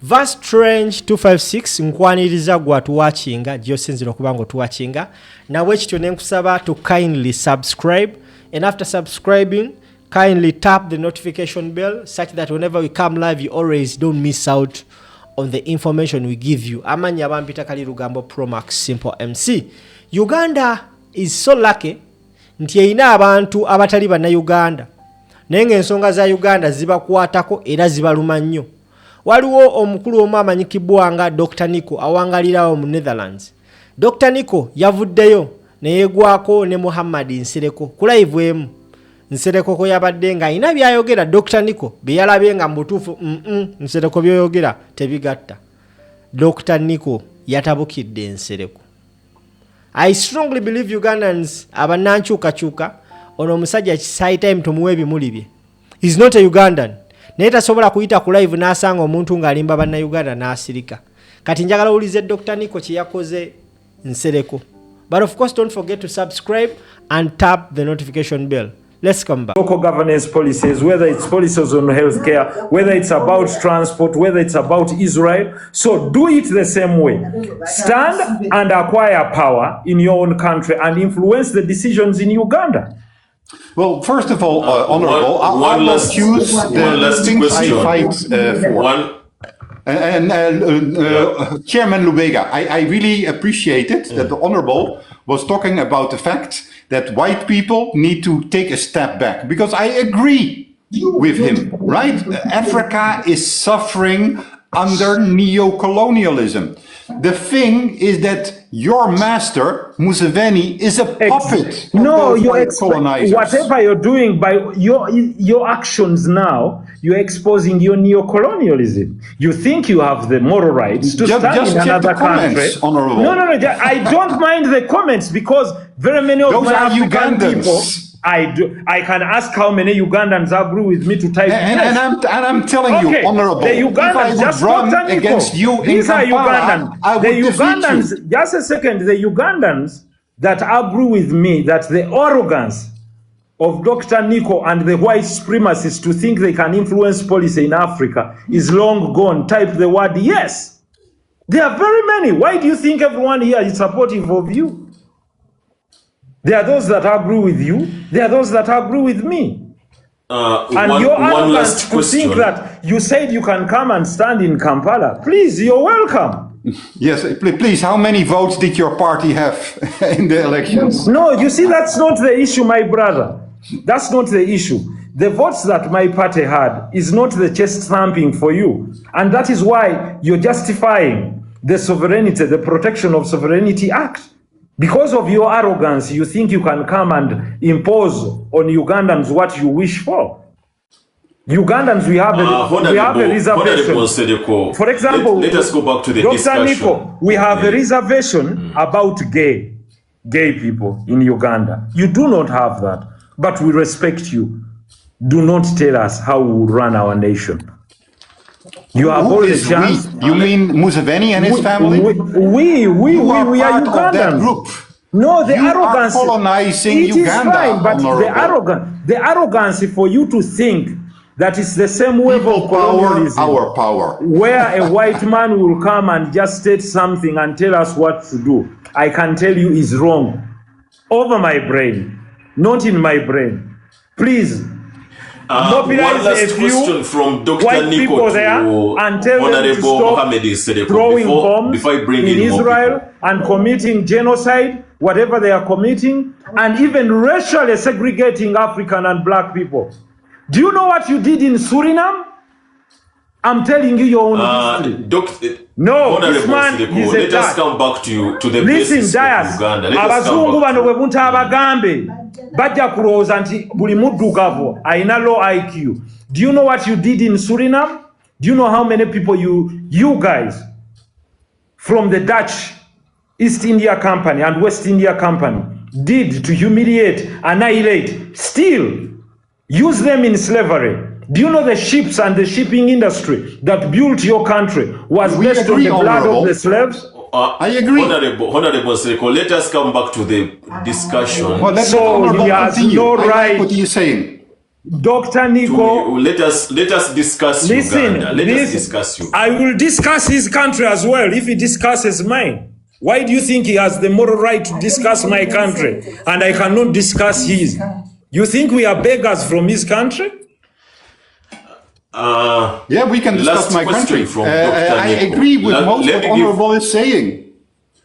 Vast Range 256 nkwaniriza gwa tuwachinga gyosinzira okubango tuwachinga nawe kityo nenkusaba to kindly subscribe, and after subscribing kindly tap the notification bell such that whenever we come live you always don't miss out on the information we give you. Amanya bampita kali Rugambo Promax Simple MC. Uganda is so lucky nti eyina abantu abatali banna Uganda naye ensonga za Uganda zibakwatako era zibaluma nnyo. Waliwo omukulu omu amanyikibwa nga Dr. Nicco awangalirawo mu Netherlands. Dr. Nicco yavuddeyo ne yegwako ne Muhammad Nsereko ku live emu. Nsereko ko yabadde nga ina byayogera Dr. Nicco byalabye nga mutuufu Nsereko byoyogera tebigatta. Dr. Nicco yatabukidde Nsereko. I strongly believe Ugandans abananchuka ono omusajja kisai time tumuwe ebimuli bye. He's not a Ugandan. Naye tasobola kuyita ku live n'asanga omuntu ng'alimba banna Uganda n'asirika. Kati njagala ulize Dr. Nicco kye yakoze Nsereko. But of course don't forget to subscribe and tap the notification bell. Let's come back. Local governance policies, whether it's policies on healthcare, whether it's about transport, whether it's about Israel. So do it the same way. Stand and acquire power in your own country and influence the decisions in Uganda. Well, first of all, Honorable, I will choose the things I fight for. Chairman Lubega, I really appreciated that the Honorable was talking about the fact that white people need to take a step back, because I agree with him, right? Africa is suffering under neo-colonialism. The thing is that your master, Museveni, is a puppet. No, you colonizers. Whatever you're doing by your actions now, you're exposing your neo-colonialism. You think you have the moral rights to stand in another country. Honorable. No, I don't mind the comments, because very many of those my are African Ugandans. people, I can ask how many Ugandans agree with me to type and I'm telling you, Honorable, the Ugandans, if I would run against you these in are Kampala, Ugandans. I would The Ugandans, defeat you. just a second, the Ugandans that agree with me that the arrogance of Dr. Nicco and the white supremacists to think they can influence policy in Africa is long gone. Type the word yes. There are very many. Why do you think everyone here is supportive of you? There are those that agree with you. There are those that agree with me. And your arrogance to think that you said you can come and stand in Kampala. Please, you're welcome. Yes, please, how many votes did your party have in the elections? No, you see, that's not the issue, my brother. That's not the issue. The votes that my party had is not the chest thumping for you. And that is why you're justifying the sovereignty, the Protection of Sovereignty Act. Because of your arrogance, you think you can come and impose on Ugandans what you wish for. Ugandans, we have a reservation. For example, let us go back to the Dr. discussion. Nicco, we have a reservation about gay people in Uganda. You do not have that, but we respect you. Do not tell us how we will run our nation. You have all the chance. You mean Museveni and his family? We are Ugandans. Group. No, the arrogance. Are colonizing it Uganda, is fine, but the arrogance for you to think that it's the same way of colonialism, our power, where a white man will come and just state something and tell us what to do, I can tell you is wrong. Over my brain, not in my brain. Please. One last question from Dr. Nicco to and tell Honorable Mohammed Nsereko throwing bombs before I bring in Israel and committing genocide, whatever they are committing, and even racially segregating African and black people. Do you know what you did in Suriname? I'm telling you your own history. No, this man is a let us come back to the basis of Uganda. Abazungu bano bwe muntu abagambe bajja kulowooza nti buli muddugavu ayina low IQ. Do you know what you did in Suriname? Do you know how many people you guys from the Dutch East India Company and West India Company did to humiliate, annihilate, steal, use them in slavery? Do you know the ships and the shipping industry that built your country was based on the blood of the slaves? I agree. Honorable Nsereko, let us come back to the discussion. Well, so he has no right. What are you saying? Dr. Nicco, let us discuss Uganda. Let us discuss you. I will discuss his country as well if he discusses mine. Why do you think he has the moral right to discuss my country and I cannot discuss his? You think we are beggars from his country? Yeah, we can discuss my country. I agree with most what Honorable is saying.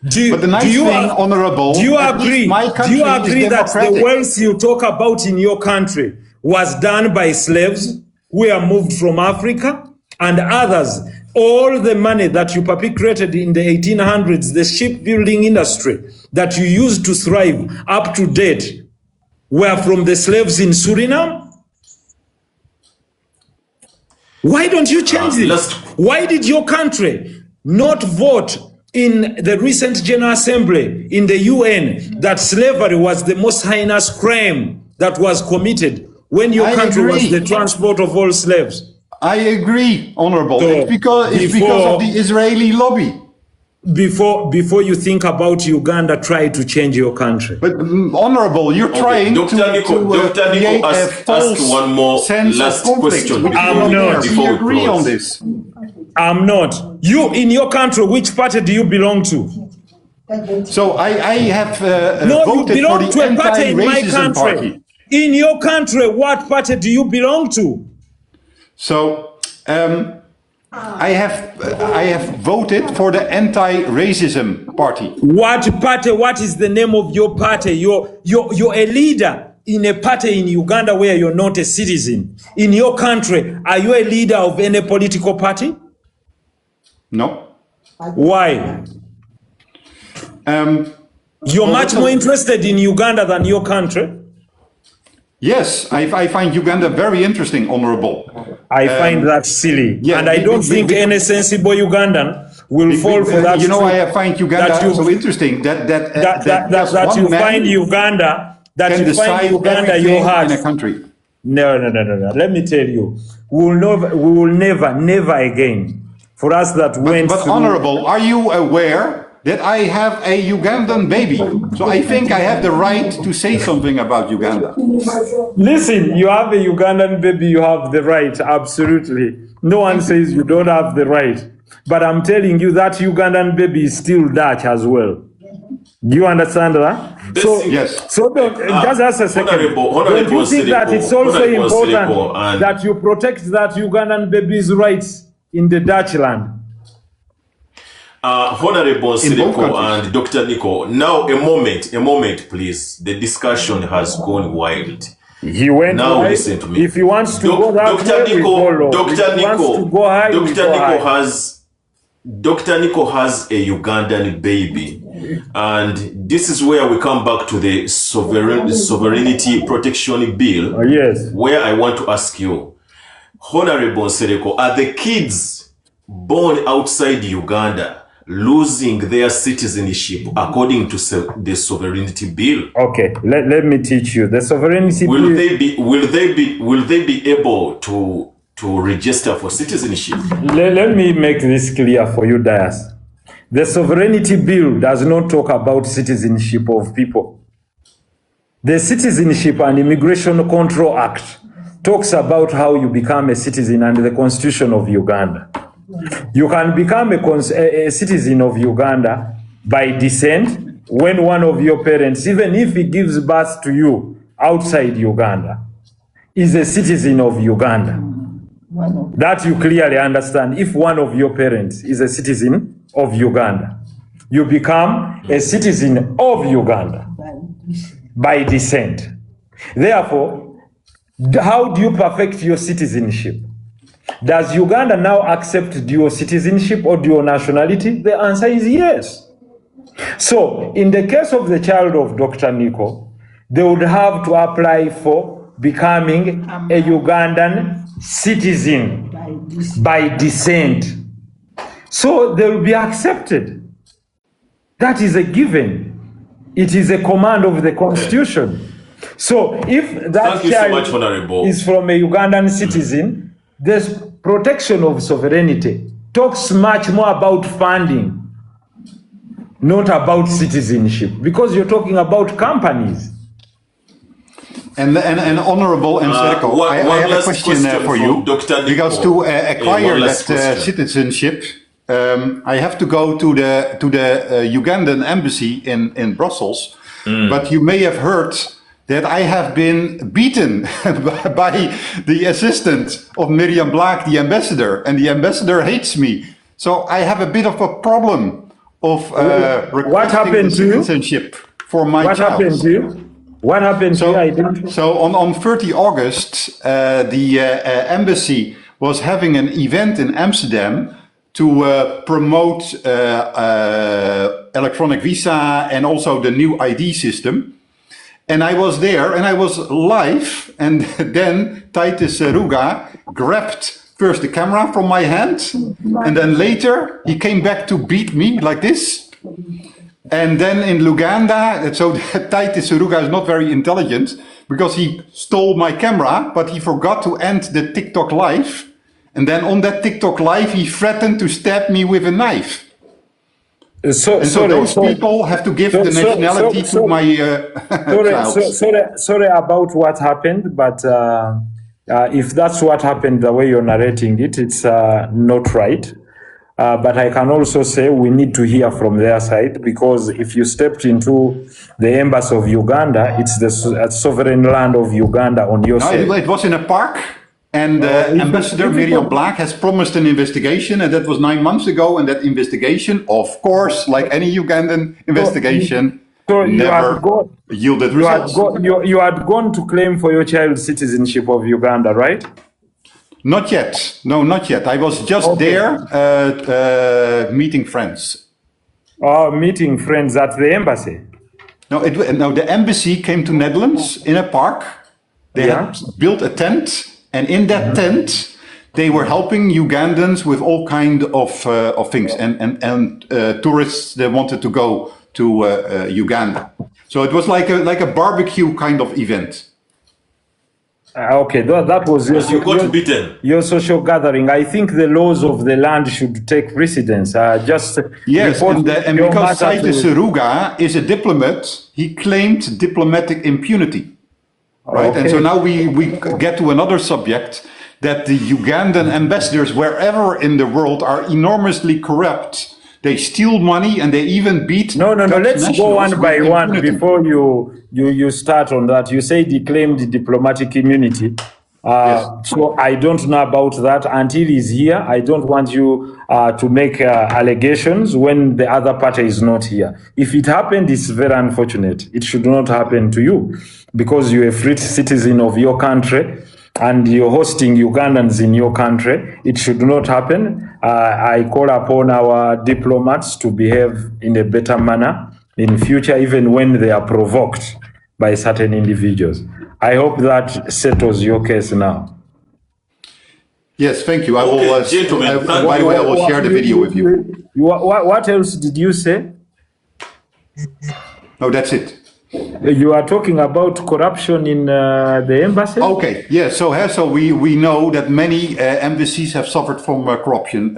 But the nice thing, Honorable, do you agree that the wealth you talk about in your country was done by slaves who are moved from Africa and others? All the money that you perpetrated in the 1800s, the shipbuilding industry that you used to thrive up to date, were from the slaves in Suriname? Why don't you change this? Why did your country not vote in the recent General Assembly in the UN that slavery was the most heinous crime that was committed when your country was the transport of all slaves? I agree, Honorable. So it's because of the Israeli lobby. Before you think about Uganda, try to change your country. But Honorable, you're trying to create a false one more sense of conflict. I'm not. We agree on this. I'm not. You, in your country, which party do you belong to? So I have voted you belong for to the a party in my anti-racism country. party. In your country, what party do you belong to? So I have voted for the anti-racism party. What party? What is the name of your party? You're a leader in a party in Uganda where you're not a citizen. In your country, are you a leader of any political party? No. Why? You're much more interested in Uganda than your country. Yes, I find Uganda very interesting, Honorable. I find that silly. Yeah, and I don't think any sensible Ugandan will fall for that. You know, I find Uganda so interesting that you find Uganda your heart in a country. No. Let me tell you, we will never again. For us that went But through. Honorable, are you aware that I have a Ugandan baby? So I think I have the right to say something about Uganda. Listen, you have a Ugandan baby, you have the right, absolutely. No one says you don't have the right. But I'm telling you that Ugandan baby is still Dutch as well. Do you understand that? Yes. So just as a second, don't you think that it's also important that you protect that Ugandan baby's rights in the Dutch land? Honorable Nsereko and Dr. Nicco, now a moment, please. The discussion has gone wild. He went now high. Listen to me. If he wants to go that Dr. way, Nicco, Dr. Nicco has a Ugandan baby, and this is where we come back to the sovereignty protection bill. Yes. Where I want to ask you, Honorable Nsereko, are the kids born outside Uganda losing their citizenship according to the sovereignty bill? Okay, let me teach you. The sovereignty bill. Will they be able to register for citizenship? Let me make this clear for you, Dias. The sovereignty bill does not talk about citizenship of people. The Citizenship and Immigration Control Act talks about how you become a citizen under the Constitution of Uganda. You can become a citizen of Uganda by descent when one of your parents, even if he gives birth to you outside Uganda, is a citizen of Uganda. That you clearly understand. If one of your parents is a citizen of Uganda, you become a citizen of Uganda by descent. Therefore, how do you perfect your citizenship? Does Uganda now accept dual citizenship or dual nationality? The answer is yes. So, in the case of the child of Dr. Nicco, they would have to apply for becoming a Ugandan citizen by descent. So, they will be accepted. That is a given. It is a command of the Constitution. So, if that child is from a Ugandan citizen, the protection of sovereignty talks much more about funding, not about citizenship, because you're talking about companies. And Honorable Nsereko, I have a question for you. Dr. Because to acquire that citizenship, I have to go to the Ugandan embassy in Brussels. But you may have heard that I have been beaten by the assistant of Miriam Blaak, the ambassador, and the ambassador hates me. So I have a bit of a problem of requesting citizenship for my child. What happened to you? What happened to you? I didn't. So on 30 August, the embassy was having an event in Amsterdam to promote electronic visa and also the new ID system. And I was there and I was live, and then Titus Ruga grabbed first the camera from my hand, and then later he came back to beat me like this. And then in Luganda, so Titus Ruga is not very intelligent because he stole my camera, but he forgot to end the TikTok live. And then on that TikTok live, he threatened to stab me with a knife. So those people have to give the nationality to my child. Sorry about what happened, but if that's what happened, the way you're narrating it, it's not right. But I can also say we need to hear from their side, because if you stepped into the embassy of Uganda, it's the sovereign land of Uganda on your side. It was in a park. And Ambassador Miriam Blaak has promised an investigation, and that was 9 months ago. And that investigation, of course, like any Ugandan investigation, never yielded results. You had gone to claim for your child citizenship of Uganda, right? Not yet. No, not yet. I was just there meeting friends. Meeting friends at the embassy? No, the embassy came to Netherlands in a park. They had built a tent. And in that tent, they were helping Ugandans with all kind of things, and tourists that wanted to go to Uganda. So it was like a barbecue kind of event. Okay, that was your social gathering. I think the laws of the land should take precedence. Yes, and because Titus Ruga is a diplomat, he claimed diplomatic impunity. Right, and so now we get to another subject, that the Ugandan ambassadors wherever in the world are enormously corrupt. They steal money and they even beat. No. Let's go one by one before you start on that. You say he claimed diplomatic immunity. Yes. So I don't know about that until he's here. I don't want you to make allegations when the other party is not here. If it happened, it's very unfortunate. It should not happen to you, because you're a free citizen of your country and you're hosting Ugandans in your country. It should not happen. I call upon our diplomats to behave in a better manner in future, even when they are provoked by certain individuals. I hope that settles your case now. Yes, thank you. I will. Gentlemen, by the way, I will share the video with you. What else did you say? No, that's it. You are talking about corruption in the embassy? Okay, yeah, so we know that many embassies have suffered from corruption.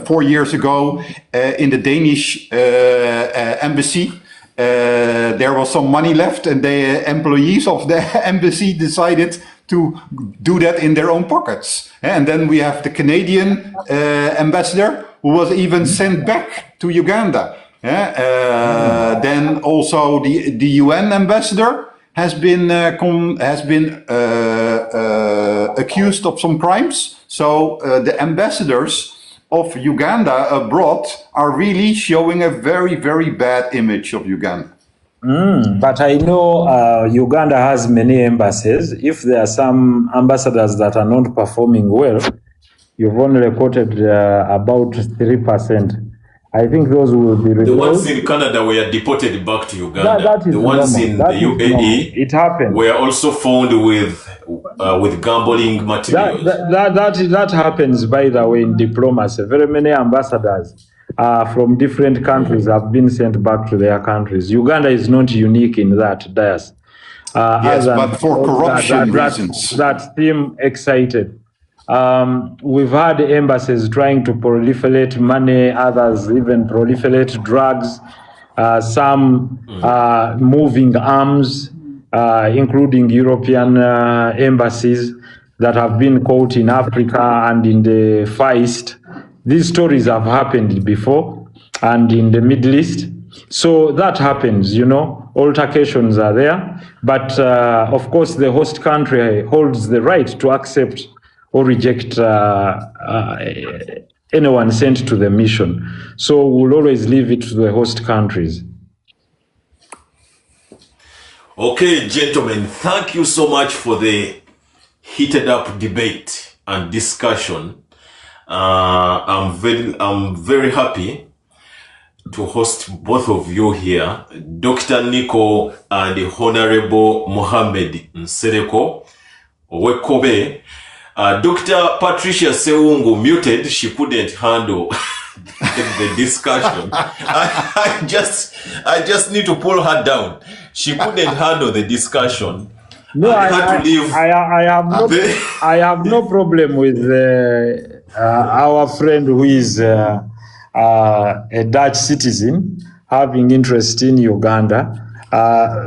4 years ago, in the Danish embassy, there was some money left, and the employees of the embassy decided to do that in their own pockets. And then we have the Canadian ambassador, who was even sent back to Uganda. Then also the UN ambassador has been accused of some crimes. So the ambassadors of Uganda abroad are really showing a very, very bad image of Uganda. But I know Uganda has many embassies. If there are some ambassadors that are not performing well, you've only quoted about 3%. I think those will be replaced. The ones in Canada were deported back to Uganda. The ones in the UAE were also found with gambling materials. That happens, by the way, in diplomacy. Very many ambassadors from different countries have been sent back to their countries. Uganda is not unique in that, Dias. Yes, but for corruption reasons. That theme excited. We've had embassies trying to proliferate money, others even proliferate drugs, some moving arms. including European embassies that have been caught in Africa and in the Far East. These stories have happened before, and in the Middle East. So that happens, you know, altercations are there. But of course, the host country holds the right to accept or reject anyone sent to the mission. So we'll always leave it to the host countries. Okay, gentlemen, thank you so much for the heated up debate and discussion. I'm very happy to host both of you here, Dr. Nicco and the Honorable Mohammed Nsereko Wekobe. Dr. Patricia Sewungu muted, she couldn't handle the discussion. I just need to pull her down. She couldn't handle the discussion. No, I have no problem with our friend who is a Dutch citizen having interest in Uganda.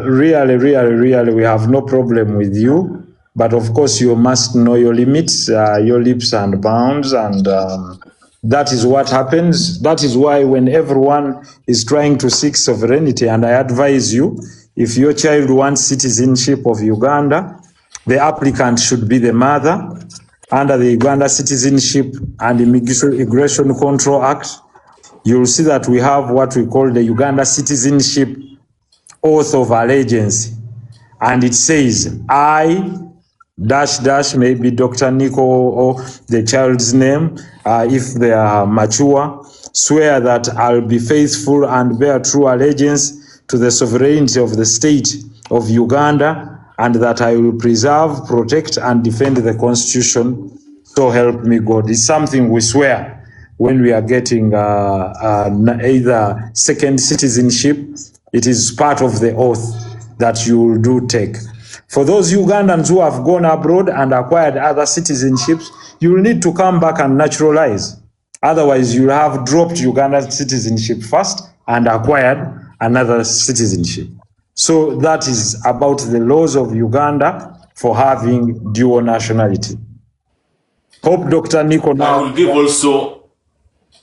Really, we have no problem with you. But of course, you must know your limits, your leaps and bounds, and that is what happens. That is why when everyone is trying to seek sovereignty, and I advise you, if your child wants citizenship of Uganda, the applicant should be the mother. Under the Uganda Citizenship and Immigration Control Act, you'll see that we have what we call the Uganda Citizenship Oath of Allegiance. And it says, I, maybe Dr. Nicco or the child's name, if they are mature, swear that I'll be faithful and bear true allegiance to the sovereignty of the state of Uganda, and that I will preserve, protect, and defend the Constitution. So help me God. It's something we swear when we are getting either second citizenship. It is part of the oath that you will do take. For those Ugandans who have gone abroad and acquired other citizenships, you will need to come back and naturalize. Otherwise, you'll have dropped Ugandan citizenship first and acquired another citizenship. So that is about the laws of Uganda for having dual nationality. Hope Dr. Nicco now. I will give also.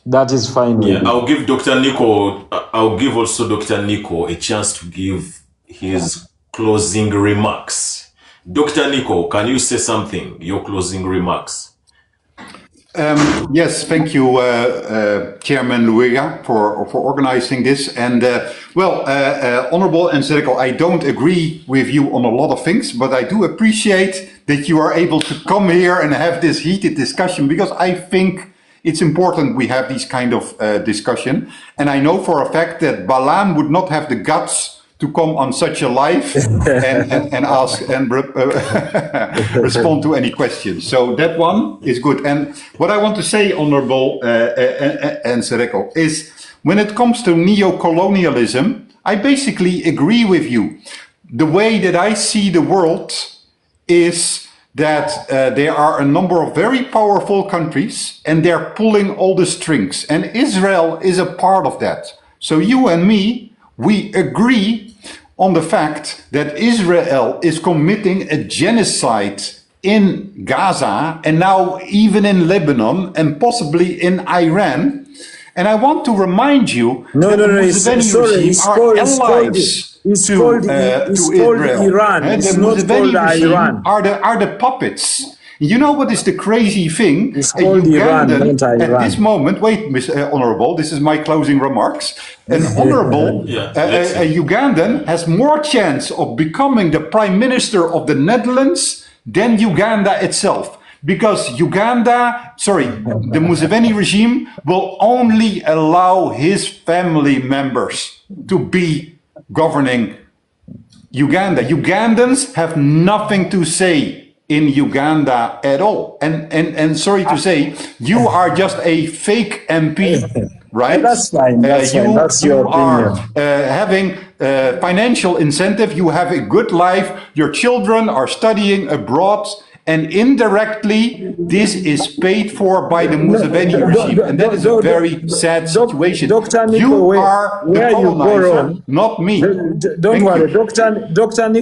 That is fine. Yeah, I'll give Dr. Nicco. I'll give also Dr. Nicco a chance to give his closing remarks. Dr. Nicco, can you say something? Your closing remarks. Yes, thank you, Chairman Luega, for organizing this. And Honorable Nsereko, I don't agree with you on a lot of things, but I do appreciate that you are able to come here and have this heated discussion, because I think it's important we have these kind of discussion. And I know for a fact that Balan would not have the guts to come on such a live and ask and respond to any questions. So that one is good. And what I want to say, Honorable Nsereko, is when it comes to neo-colonialism, I basically agree with you. The way that I see the world is that there are a number of very powerful countries and they're pulling all the strings. And Israel is a part of that. So you and me, we agree on the fact that Israel is committing a genocide in Gaza and now even in Lebanon and possibly in Iran. And I want to remind you that the Museveni regime are allies to Israel. Iran. And the Museveni regime are the puppets. You know what is the crazy thing? It's called Iran, at this moment, wait, Honorable, this is my closing remarks. An honorable a Ugandan has more chance of becoming the Prime Minister of the Netherlands than Uganda itself. Because the Museveni regime will only allow his family members to be governing Uganda. Ugandans have nothing to say in Uganda at all. And sorry to say, you are just a fake MP, right? That's fine. That's your opinion. Having financial incentive, you have a good life, your children are studying abroad, and indirectly, this is paid for by the Museveni regime. And that is a very sad situation. Dr. Nicco, you are the colonizer, not me. Don't worry, Dr. Nicco.